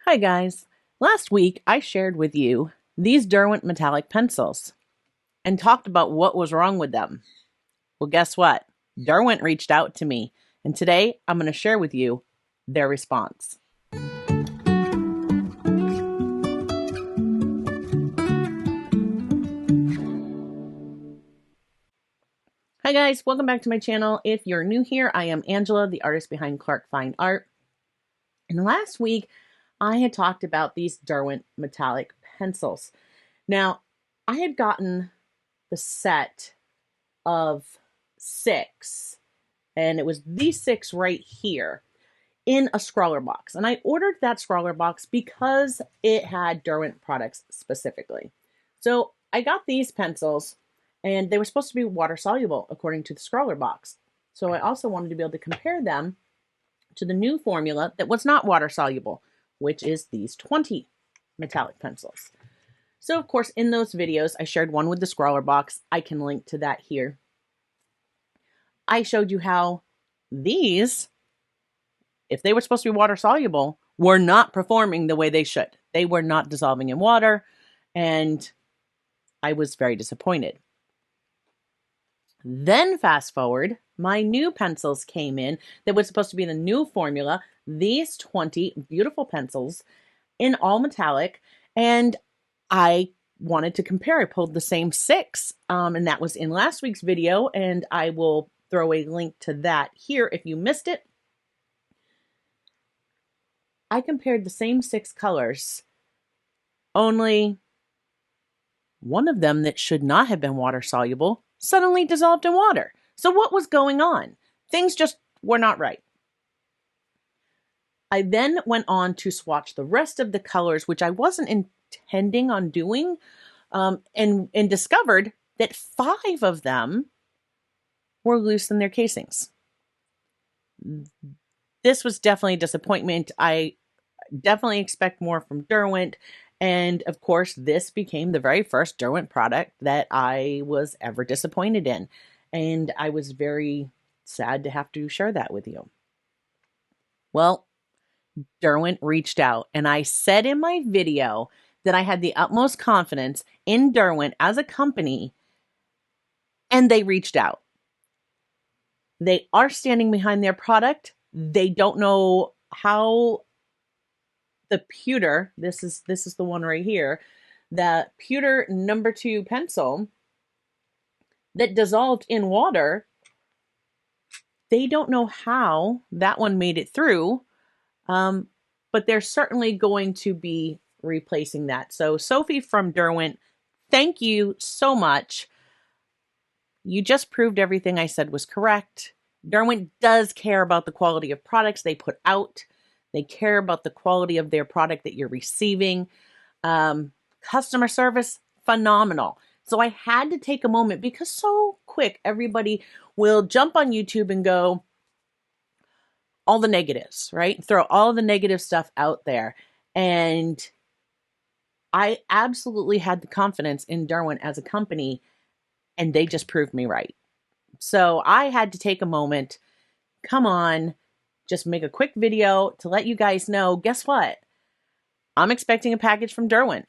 Hi guys. Last week I shared with you these Derwent Metallic Pencils and talked about what was wrong with them. Well, guess what? Derwent reached out to me, and today I'm going to share with you their response. Hi guys, welcome back to my channel. If you're new here, I am Angela, the artist behind Clark Fine Art. And last week I had talked about these Derwent Metallic Pencils. Now, I had gotten the set of 6, and it was these 6 right here in a scrawler box. And I ordered that scrawler box because it had Derwent products specifically. So I got these pencils, and they were supposed to be water soluble according to the scrawler box. So I also wanted to be able to compare them to the new formula that was not water soluble, which is these 20 metallic pencils. So of course, in those videos, I shared one with the scrawler box. I can link to that here. I showed you how these, if they were supposed to be water soluble, were not performing the way they should. They were not dissolving in water, and I was very disappointed. Then fast forward, my new pencils came in that was supposed to be the new formula, these 20 beautiful pencils in all metallic, and I wanted to compare. I pulled the same 6, and that was in last week's video, and I will throw a link to that here if you missed it. I compared the same 6 colors, only one of them that should not have been water soluble suddenly dissolved in water. So what was going on? Things just were not right. I then went on to swatch the rest of the colors, which I wasn't intending on doing, and discovered that 5 of them were loose in their casings. This was definitely a disappointment. I definitely expect more from Derwent. And of course, this became the very first Derwent product that I was ever disappointed in. And I was very sad to have to share that with you. Well, Derwent reached out, and I said in my video that I had the utmost confidence in Derwent as a company, and they reached out. They are standing behind their product. They don't know how the pewter, this is the one right here, the pewter number 2 pencil that dissolved in water, they don't know how that one made it through, but they're certainly going to be replacing that. So Sophie from Derwent, thank you so much. You just proved everything I said was correct. Derwent does care about the quality of products they put out. They care about the quality of their product that you're receiving. Customer service, phenomenal. So I had to take a moment because so quick everybody will jump on YouTube and go all the negatives, right? Throw all the negative stuff out there. And I absolutely had the confidence in Derwent as a company, and they just proved me right. So I had to take a moment, come on, just make a quick video to let you guys know, guess what? I'm expecting a package from Derwent.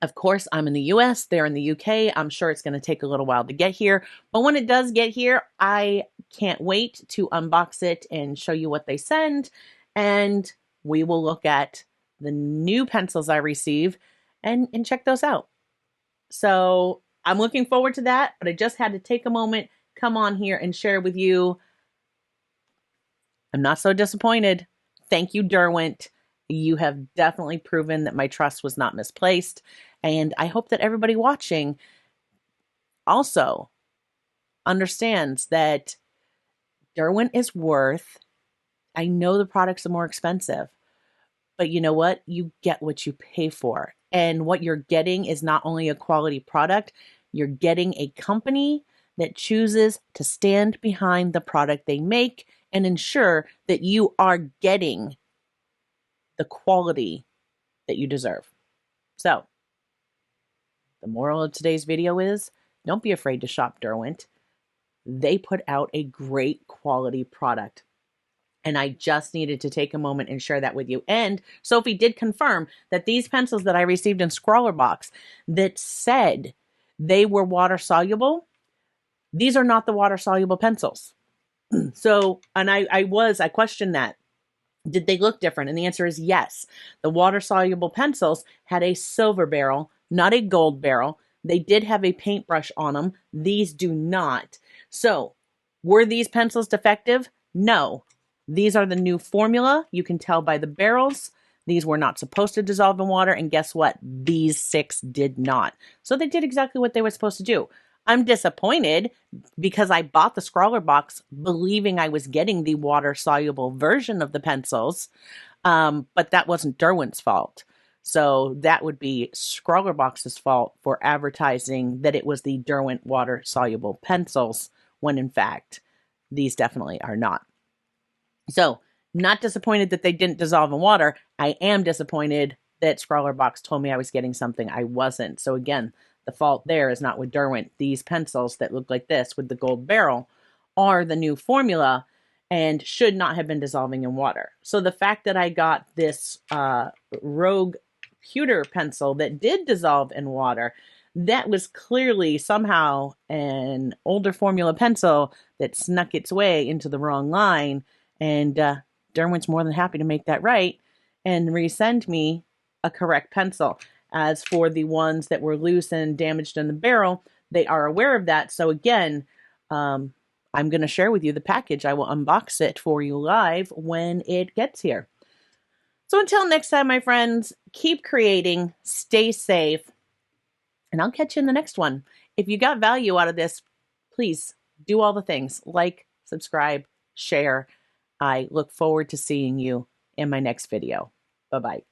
Of course, I'm in the US, they're in the UK. I'm sure it's going to take a little while to get here. But when it does get here, I can't wait to unbox it and show you what they send. And we will look at the new pencils I receive and check those out. So I'm looking forward to that, but I just had to take a moment, come on here and share with you. I'm not so disappointed. Thank you, Derwent. You have definitely proven that my trust was not misplaced. And I hope that everybody watching also understands that Derwent is worth, I know the products are more expensive, but you know what? You get what you pay for. And what you're getting is not only a quality product, you're getting a company that chooses to stand behind the product they make and ensure that you are getting the quality that you deserve. So, the moral of today's video is, don't be afraid to shop Derwent. They put out a great quality product. And I just needed to take a moment and share that with you. And Sophie did confirm that these pencils that I received in Scrawler Box that said they were water soluble, these are not the water soluble pencils. So, and I questioned that. Did they look different? And the answer is yes. The water soluble pencils had a silver barrel, not a gold barrel. They did have a paintbrush on them. These do not. So, were these pencils defective? No. These are the new formula. You can tell by the barrels. These were not supposed to dissolve in water. And guess what? These 6 did not. So they did exactly what they were supposed to do. I'm disappointed because I bought the Scrawler Box believing I was getting the water-soluble version of the pencils, but that wasn't Derwent's fault. So that would be Scrawler Box's fault for advertising that it was the Derwent water-soluble pencils, when in fact, these definitely are not. So, not disappointed that they didn't dissolve in water. I am disappointed that Scrawler Box told me I was getting something I wasn't. So again, the fault there is not with Derwent. These pencils that look like this with the gold barrel are the new formula and should not have been dissolving in water. So the fact that I got this Rogue pewter pencil that did dissolve in water, that was clearly somehow an older formula pencil that snuck its way into the wrong line. And Derwent's more than happy to make that right and resend me a correct pencil. As for the ones that were loose and damaged in the barrel, they are aware of that. So again, I'm going to share with you the package. I will unbox it for you live when it gets here. So until next time, my friends, keep creating, stay safe, and I'll catch you in the next one. If you got value out of this, please do all the things. Like, subscribe, share. I look forward to seeing you in my next video. Bye-bye.